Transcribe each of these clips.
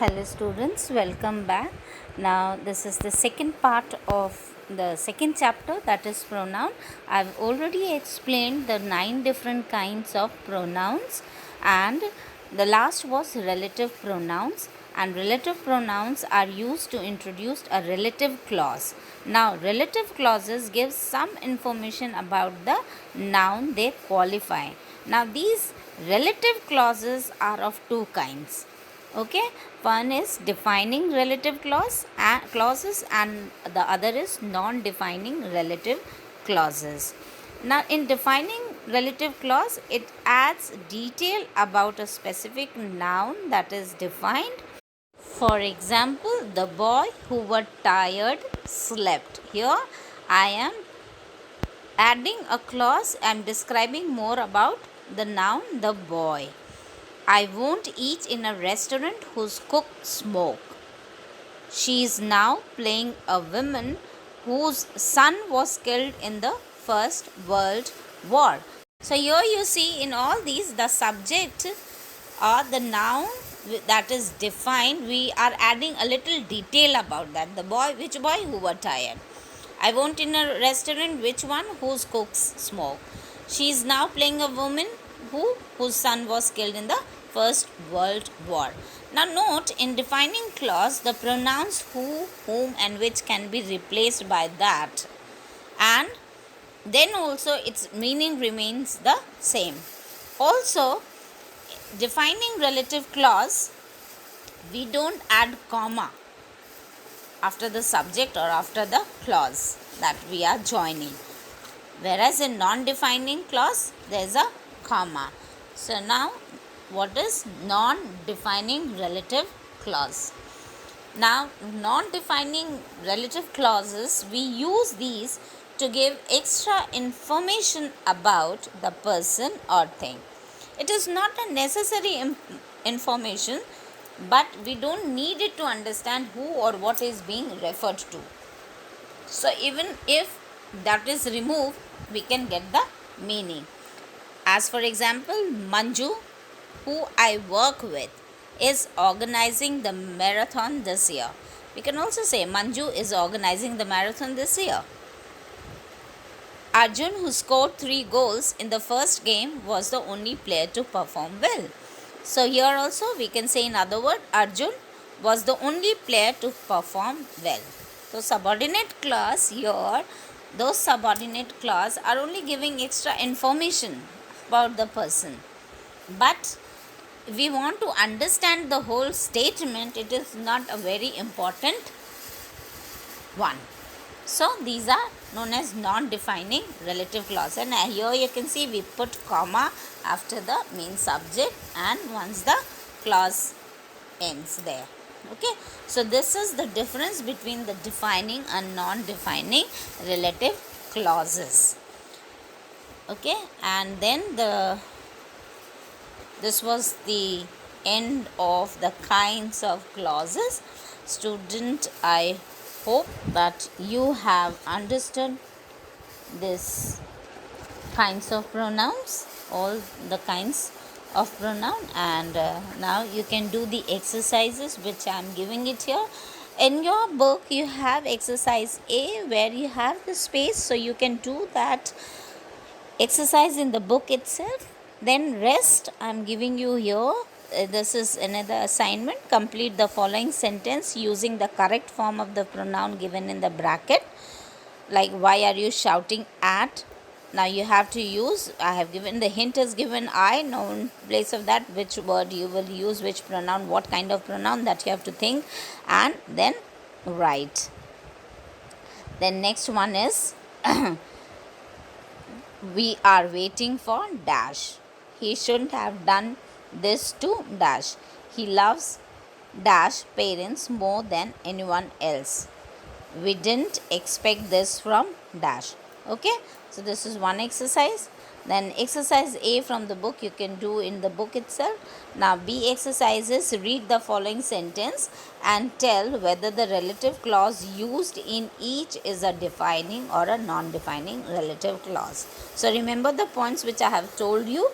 Hello students, welcome back. Now this is the second part of the second chapter, that is pronoun. I've already explained the 9 different kinds of pronouns, and the last was relative pronouns, and relative pronouns are used to introduce a relative clause. Now relative clauses give some information about the noun they qualify. Now these relative clauses are of two kinds. Okay, one is defining relative clauses and the other is non-defining relative clauses. Now in defining relative clause, it adds detail about a specific noun that is defined. For example, the boy who was tired slept. Here I am adding a clause. I am describing more about the noun the boy. I won't eat in a restaurant whose cook smoke. She is now playing a woman whose son was killed in the First World War. So here you see in all these the subject or the noun that is defined, we are adding a little detail about that. The boy, which boy who was tired. I won't in a restaurant, which one whose cooks smoke. She is now playing a woman whose son was killed in the First World War. Now note, in defining clause, the pronouns who, whom and which can be replaced by that, and then also its meaning remains the same. Also, defining relative clause, we don't add comma after the subject or after the clause that we are joining, whereas in non-defining clause there is a comma. So now what is non-defining relative clause? Now non-defining relative clauses, we use these to give extra information about the person or thing. It is not a necessary information, but we don't need it to understand who or what is being referred to. So even if that is removed, we can get the meaning. As for example, Manju, who I work with, is organizing the marathon this year. We can also say Manju is organizing the marathon this year. Arjun, who scored 3 goals in the first game, was the only player to perform well. So here also we can say, in other words, Arjun was the only player to perform well. So subordinate clause here, those subordinate clause are only giving extra information about the person. But we want to understand the whole statement, it is not a very important one. So these are known as non-defining relative clause, and here you can see we put comma after the main subject and once the clause ends there. Okay, so this is the difference between the defining and non-defining relative clauses. Okay, and then this was the end of the kinds of clauses. Student, I hope that you have understood this kinds of pronouns, all the kinds of pronoun, and now you can do the exercises which I am giving it here. In your book you have exercise A where you have the space, so you can do that exercise in the book itself. Then rest I am giving you here. This is another assignment. Complete the following sentence using the correct form of the pronoun given in the bracket. Like, why are you shouting at? Now you have to use, I have given the hint is given I. Now in place of that, which word you will use, which pronoun, what kind of pronoun, that you have to think and then write. Then next one is we are waiting for dash. He shouldn't have done this to dash. He loves dash parents more than anyone else. We didn't expect this from dash. Okay, so this is one exercise. Then exercise A from the book you can do in the book itself. Now B exercises, read the following sentence and tell whether the relative clause used in each is a defining or a non-defining relative clause. So remember the points which I have told you,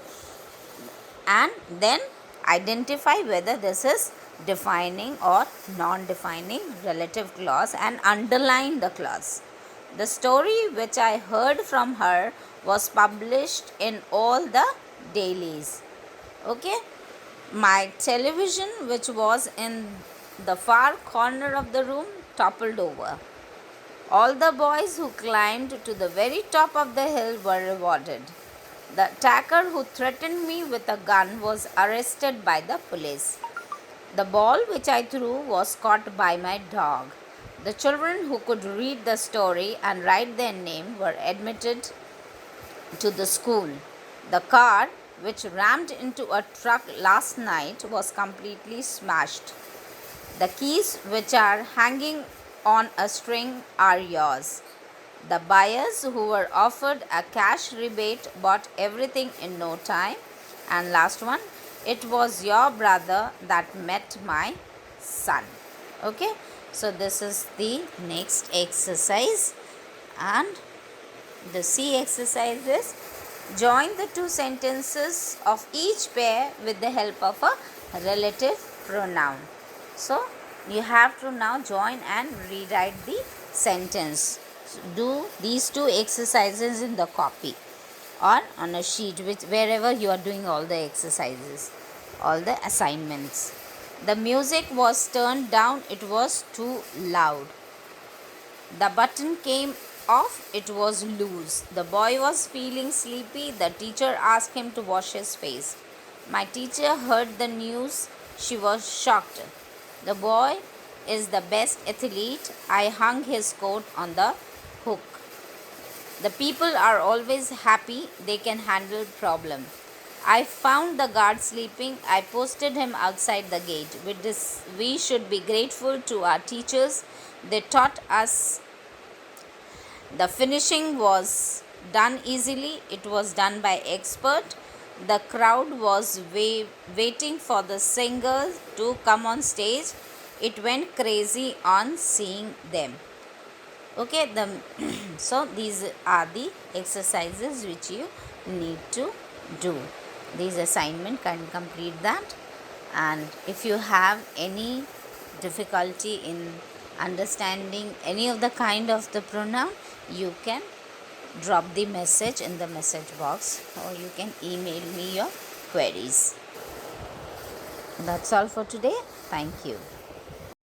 and then Identify whether this is defining or non-defining relative clause and underline the clause. The story which I heard from her was published in all the dailies. Okay, my television, which was in the far corner of the room, toppled over. All the boys who climbed to the very top of the hill were rewarded. The attacker who threatened me with a gun was arrested by the police. The ball which I threw was caught by my dog. The children who could read the story and write their name were admitted to the school. The car, which rammed into a truck last night, was completely smashed. The keys, which are hanging on a string, are yours. The buyers who were offered a cash rebate bought everything in no time. And last one, it was your brother that met my son. Okay, so this is the next exercise, and the C exercise is join the two sentences of each pair with the help of a relative pronoun. So you have to now join and rewrite the sentence. Do these two exercises in the copy or on a sheet, which wherever you are doing all the exercises, all the assignments. The music was turned down, it was too loud. The button came off, it was loose. The boy was feeling sleepy. The teacher asked him to wash his face. My teacher heard the news. She was shocked. The boy is the best athlete. I hung his coat on the hook. The people are always happy. They can handle problem. I found the guard sleeping. I posted him outside the gate. With this, we should be grateful to our teachers. They taught us. The finishing was done easily. It was done by expert. The crowd was waiting for the singer to come on stage. It went crazy on seeing them. Okay, so these are the exercises which you need to do. These assignment can complete that, and if you have any difficulty in understanding any of the kind of the pronoun, you can drop the message in the message box, or you can email me your queries. That's all for today. Thank you.